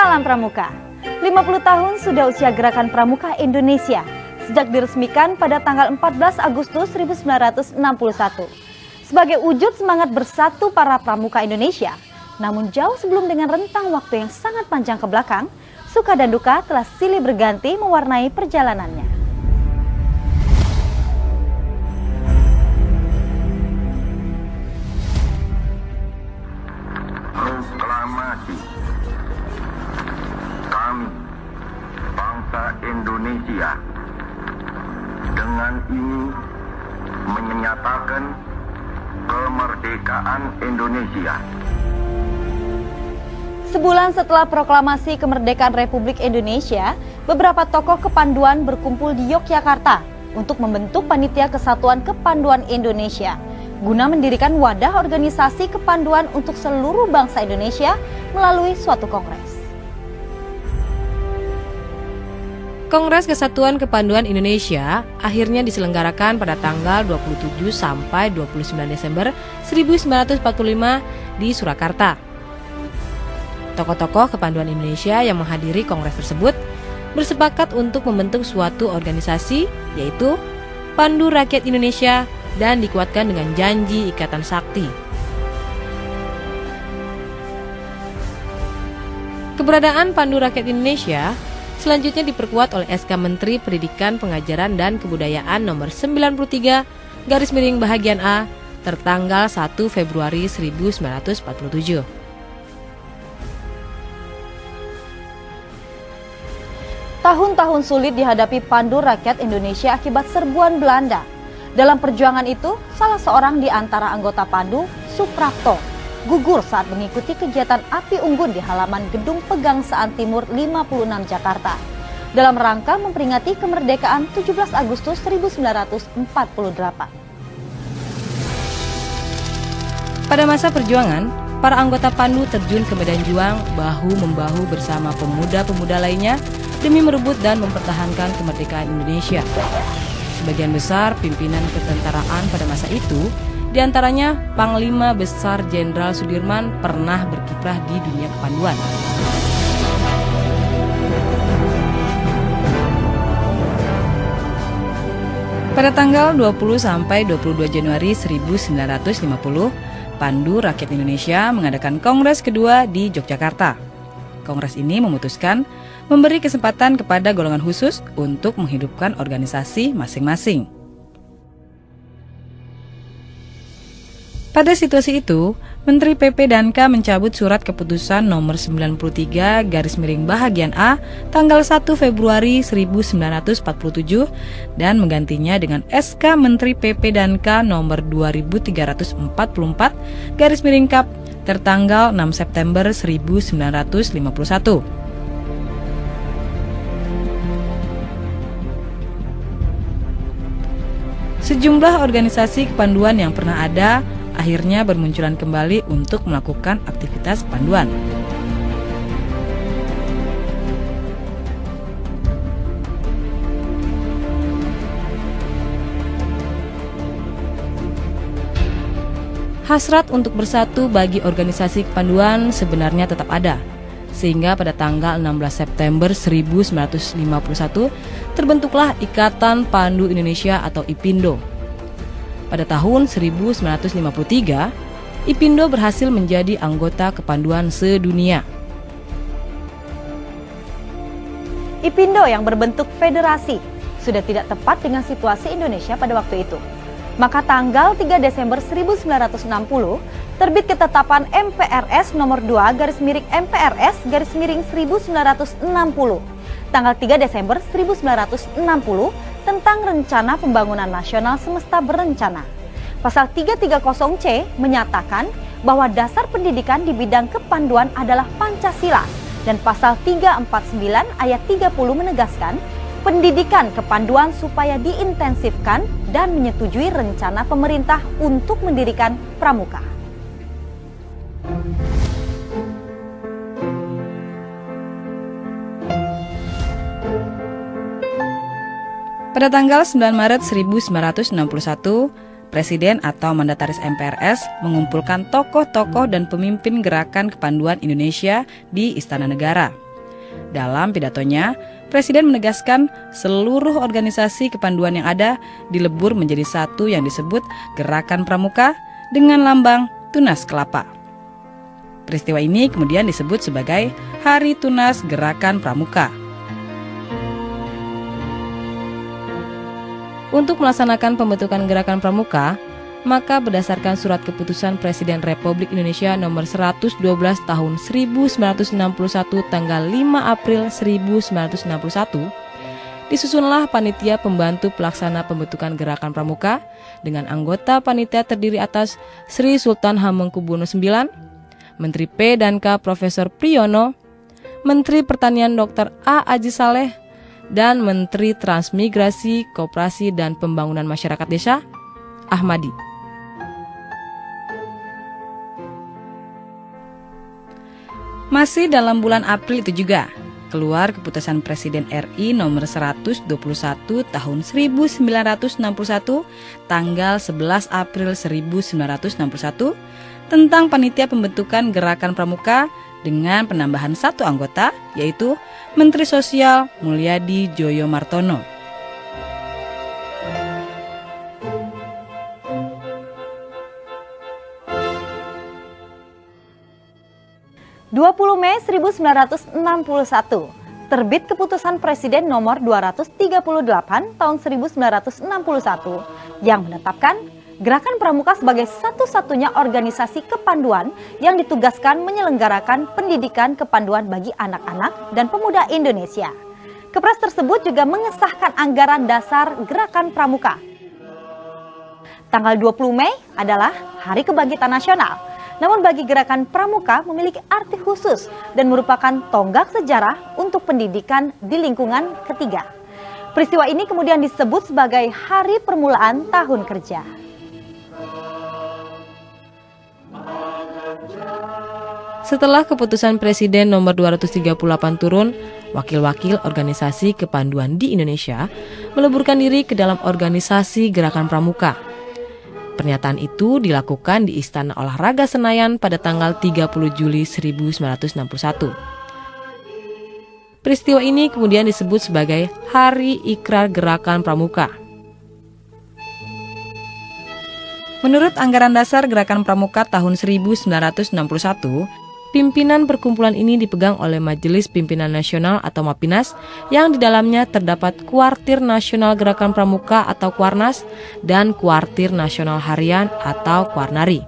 Salam Pramuka. 50 tahun sudah usia Gerakan Pramuka Indonesia sejak diresmikan pada tanggal 14 Agustus 1961. Sebagai wujud semangat bersatu para pramuka Indonesia, namun jauh sebelum dengan rentang waktu yang sangat panjang ke belakang, suka dan duka telah silih berganti mewarnai perjalanannya. Proklamasi kami, bangsa Indonesia, dengan ini menyatakan kemerdekaan Indonesia. Sebulan setelah proklamasi kemerdekaan Republik Indonesia, beberapa tokoh kepanduan berkumpul di Yogyakarta untuk membentuk Panitia Kesatuan Kepanduan Indonesia guna mendirikan wadah organisasi kepanduan untuk seluruh bangsa Indonesia melalui suatu kongres. Kongres Kesatuan Kepanduan Indonesia akhirnya diselenggarakan pada tanggal 27 sampai 29 Desember 1945 di Surakarta. Tokoh-tokoh kepanduan Indonesia yang menghadiri kongres tersebut bersepakat untuk membentuk suatu organisasi, yaitu Pandu Rakyat Indonesia, dan dikuatkan dengan janji Ikatan Sakti. Keberadaan Pandu Rakyat Indonesia selanjutnya diperkuat oleh SK Menteri Pendidikan, Pengajaran, dan Kebudayaan nomor 93/Bahagian A tertanggal 1 Februari 1947. Tahun-tahun sulit dihadapi Pandu Rakyat Indonesia akibat serbuan Belanda. Dalam perjuangan itu, salah seorang di antara anggota Pandu, Suprapto, gugur saat mengikuti kegiatan api unggun di halaman Gedung Pegangsaan Timur 56 Jakarta dalam rangka memperingati kemerdekaan 17 Agustus 1948. Pada masa perjuangan, para anggota Pandu terjun ke medan juang bahu-membahu bersama pemuda-pemuda lainnya demi merebut dan mempertahankan kemerdekaan Indonesia. Sebagian besar pimpinan ketentaraan pada masa itu, diantaranya Panglima Besar Jenderal Sudirman, pernah berkiprah di dunia kepanduan. Pada tanggal 20 sampai 22 Januari 1950, Pandu Rakyat Indonesia mengadakan kongres kedua di Yogyakarta. Kongres ini memutuskan memberi kesempatan kepada golongan khusus untuk menghidupkan organisasi masing-masing. Pada situasi itu, Menteri PP dan K mencabut surat keputusan nomor 93/Bahagian A tanggal 1 Februari 1947 dan menggantinya dengan SK Menteri PP dan K nomor 2344/Kap tertanggal 6 September 1951. Sejumlah organisasi kepanduan yang pernah ada akhirnya bermunculan kembali untuk melakukan aktivitas kepanduan. Hasrat untuk bersatu bagi organisasi kepanduan sebenarnya tetap ada, sehingga pada tanggal 16 September 1951 terbentuklah Ikatan Pandu Indonesia atau IPINDO. Pada tahun 1953, IPINDO berhasil menjadi anggota kepanduan sedunia. IPINDO yang berbentuk federasi sudah tidak tepat dengan situasi Indonesia pada waktu itu. Maka tanggal 3 Desember 1960 terbit ketetapan MPRS nomor 2/MPRS/1960 tanggal 3 Desember 1960 tentang Rencana Pembangunan Nasional Semesta Berencana. Pasal 330C menyatakan bahwa dasar pendidikan di bidang kepanduan adalah Pancasila, dan pasal 349 ayat 30 menegaskan pendidikan kepanduan supaya diintensifkan dan menyetujui rencana pemerintah untuk mendirikan pramuka. Pada tanggal 9 Maret 1961, Presiden atau Mandataris MPRS mengumpulkan tokoh-tokoh dan pemimpin gerakan kepanduan Indonesia di Istana Negara. Dalam pidatonya, Presiden menegaskan seluruh organisasi kepanduan yang ada dilebur menjadi satu yang disebut Gerakan Pramuka dengan lambang tunas kelapa. Peristiwa ini kemudian disebut sebagai Hari Tunas Gerakan Pramuka. Untuk melaksanakan pembentukan Gerakan Pramuka, maka berdasarkan surat keputusan Presiden Republik Indonesia nomor 112 tahun 1961 tanggal 5 April 1961, disusunlah panitia pembantu pelaksana pembentukan Gerakan Pramuka dengan anggota panitia terdiri atas Sri Sultan Hamengkubuwono IX, Menteri P dan K Profesor Priyono, Menteri Pertanian Dr. A. Aji Saleh, dan Menteri Transmigrasi, Koperasi dan Pembangunan Masyarakat Desa, Ahmadi. Masih dalam bulan April itu juga, keluar keputusan Presiden RI nomor 121 tahun 1961 tanggal 11 April 1961 tentang panitia pembentukan Gerakan Pramuka dengan penambahan satu anggota, yaitu Menteri Sosial Mulyadi Joyo Martono. 20 Mei 1961, terbit Keputusan Presiden nomor 238 tahun 1961 yang menetapkan Gerakan Pramuka sebagai satu-satunya organisasi kepanduan yang ditugaskan menyelenggarakan pendidikan kepanduan bagi anak-anak dan pemuda Indonesia. Kepres tersebut juga mengesahkan anggaran dasar Gerakan Pramuka. Tanggal 20 Mei adalah Hari Kebangkitan Nasional. Namun bagi Gerakan Pramuka memiliki arti khusus dan merupakan tonggak sejarah untuk pendidikan di lingkungan ketiga. Peristiwa ini kemudian disebut sebagai Hari Permulaan Tahun Kerja. Setelah keputusan Presiden nomor 238 turun, wakil-wakil organisasi kepanduan di Indonesia meleburkan diri ke dalam organisasi Gerakan Pramuka. Pernyataan itu dilakukan di Istana Olahraga Senayan pada tanggal 30 Juli 1961. Peristiwa ini kemudian disebut sebagai Hari Ikrar Gerakan Pramuka. Menurut anggaran dasar Gerakan Pramuka tahun 1961, pimpinan perkumpulan ini dipegang oleh Majelis Pimpinan Nasional atau MAPINAS yang di dalamnya terdapat Kuartir Nasional Gerakan Pramuka atau Kuarnas dan Kuartir Nasional Harian atau Kuarnari.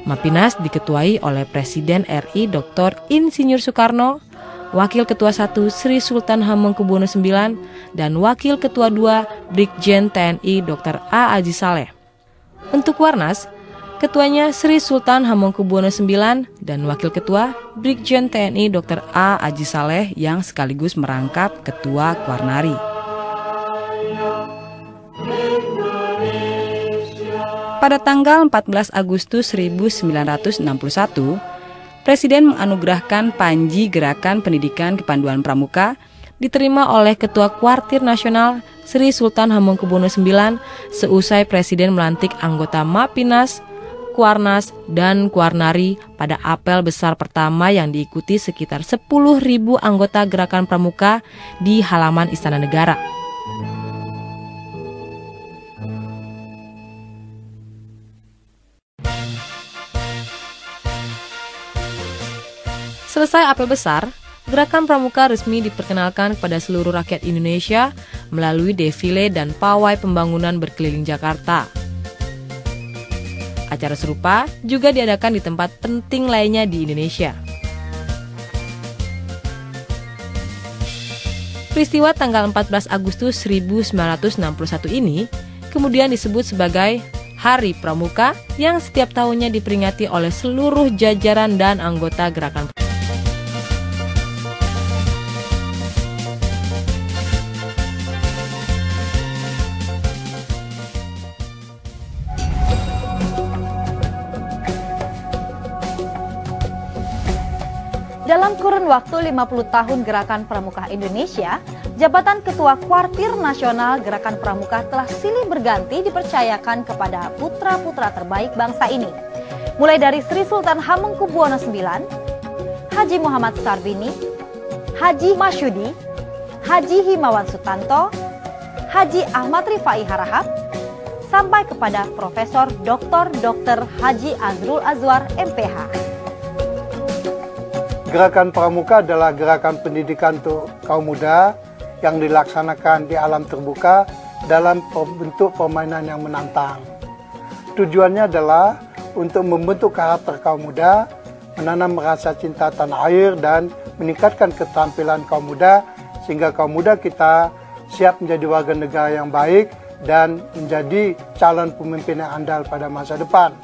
MAPINAS diketuai oleh Presiden RI Dr. Insinyur Soekarno, Wakil Ketua 1 Sri Sultan Hamengkubuwono IX, dan Wakil Ketua 2 Brigjen TNI Dr. A. Aji Saleh. Untuk Kuarnas, ketuanya Sri Sultan Hamengkubuwono IX dan Wakil Ketua Brigjen TNI Dr. A. Aji Saleh yang sekaligus merangkap Ketua Kuarnari. Pada tanggal 14 Agustus 1961, Presiden menganugerahkan Panji Gerakan Pendidikan Kepanduan Pramuka diterima oleh Ketua Kuartir Nasional Sri Sultan Hamengkubuwono IX seusai Presiden melantik anggota MAPINAS, Kuarnas, dan Kuarnari pada apel besar pertama yang diikuti sekitar 10.000 anggota Gerakan Pramuka di halaman Istana Negara. Selesai apel besar, Gerakan Pramuka resmi diperkenalkan kepada seluruh rakyat Indonesia melalui defile dan pawai pembangunan berkeliling Jakarta. Acara serupa juga diadakan di tempat penting lainnya di Indonesia. Peristiwa tanggal 14 Agustus 1961 ini kemudian disebut sebagai Hari Pramuka yang setiap tahunnya diperingati oleh seluruh jajaran dan anggota Gerakan Pramuka. Dalam kurun waktu 50 tahun Gerakan Pramuka Indonesia, jabatan Ketua Kuartir Nasional Gerakan Pramuka telah silih berganti dipercayakan kepada putra-putra terbaik bangsa ini. mulai dari Sri Sultan Hamengkubuwono IX, Haji Muhammad Sarbini, Haji Masyudi, Haji Himawan Sutanto, Haji Ahmad Rifai Harahap, sampai kepada Profesor Dr. Haji Azrul Azwar MPH. Gerakan Pramuka adalah gerakan pendidikan untuk kaum muda yang dilaksanakan di alam terbuka dalam bentuk permainan yang menantang. Tujuannya adalah untuk membentuk karakter kaum muda, menanam rasa cinta tanah air, dan meningkatkan keterampilan kaum muda sehingga kaum muda kita siap menjadi warga negara yang baik dan menjadi calon pemimpin yang andal pada masa depan.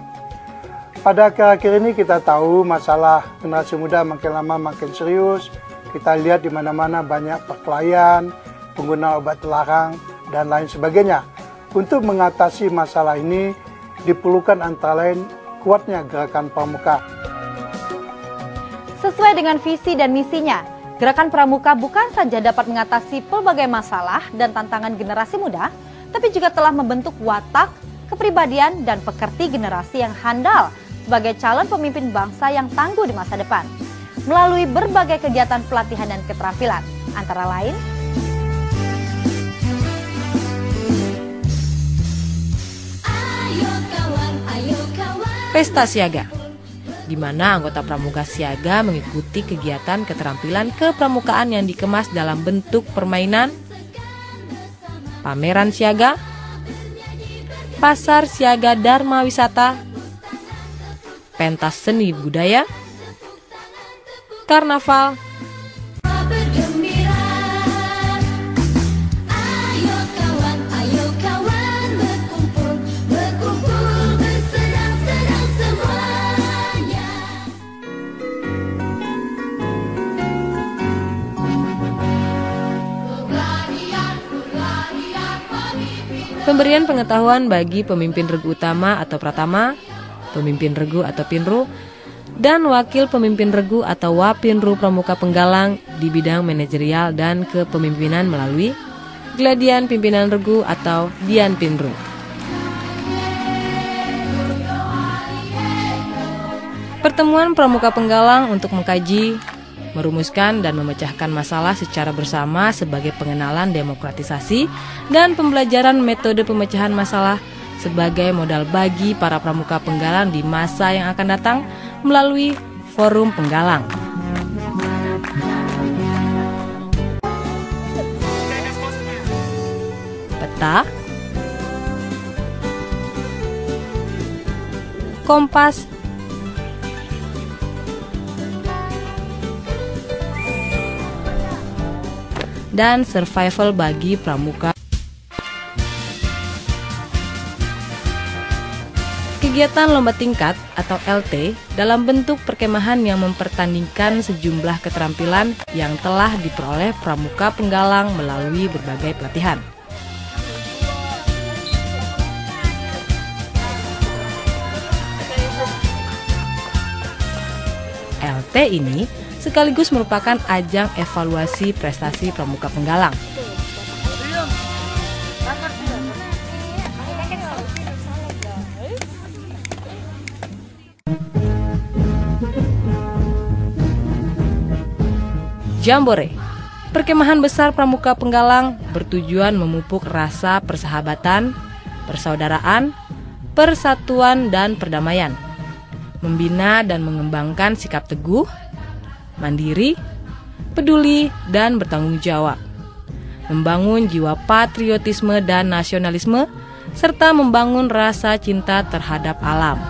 Pada akhir-akhir ini kita tahu masalah generasi muda makin lama makin serius. Kita lihat di mana-mana banyak perkelahian, penggunaan obat terlarang, dan lain sebagainya. Untuk mengatasi masalah ini diperlukan antara lain kuatnya gerakan Pramuka. Sesuai dengan visi dan misinya, Gerakan Pramuka bukan saja dapat mengatasi pelbagai masalah dan tantangan generasi muda, tapi juga telah membentuk watak, kepribadian, dan pekerti generasi yang handal sebagai calon pemimpin bangsa yang tangguh di masa depan, melalui berbagai kegiatan pelatihan dan keterampilan, antara lain Pesta Siaga, di mana anggota Pramuka Siaga mengikuti kegiatan keterampilan kepramukaan yang dikemas dalam bentuk permainan, pameran siaga, pasar siaga Dharma Wisata, pentas seni budaya, karnaval, pemberian pengetahuan bagi pemimpin regu utama atau pratama, pemimpin regu atau pinru, dan wakil pemimpin regu atau wapinru Pramuka Penggalang di bidang manajerial dan kepemimpinan melalui Gladian Pimpinan Regu atau Dian Pinru. Pertemuan Pramuka Penggalang untuk mengkaji, merumuskan dan memecahkan masalah secara bersama sebagai pengenalan demokratisasi dan pembelajaran metode pemecahan masalah sebagai modal bagi para pramuka penggalang di masa yang akan datang melalui Forum Penggalang. Peta, kompas, dan survival bagi pramuka. Kegiatan lomba tingkat atau LT dalam bentuk perkemahan yang mempertandingkan sejumlah keterampilan yang telah diperoleh pramuka penggalang melalui berbagai pelatihan. LT ini sekaligus merupakan ajang evaluasi prestasi pramuka penggalang. Jambore, perkemahan besar pramuka penggalang bertujuan memupuk rasa persahabatan, persaudaraan, persatuan, dan perdamaian, membina dan mengembangkan sikap teguh, mandiri, peduli, dan bertanggung jawab, membangun jiwa patriotisme dan nasionalisme, serta membangun rasa cinta terhadap alam.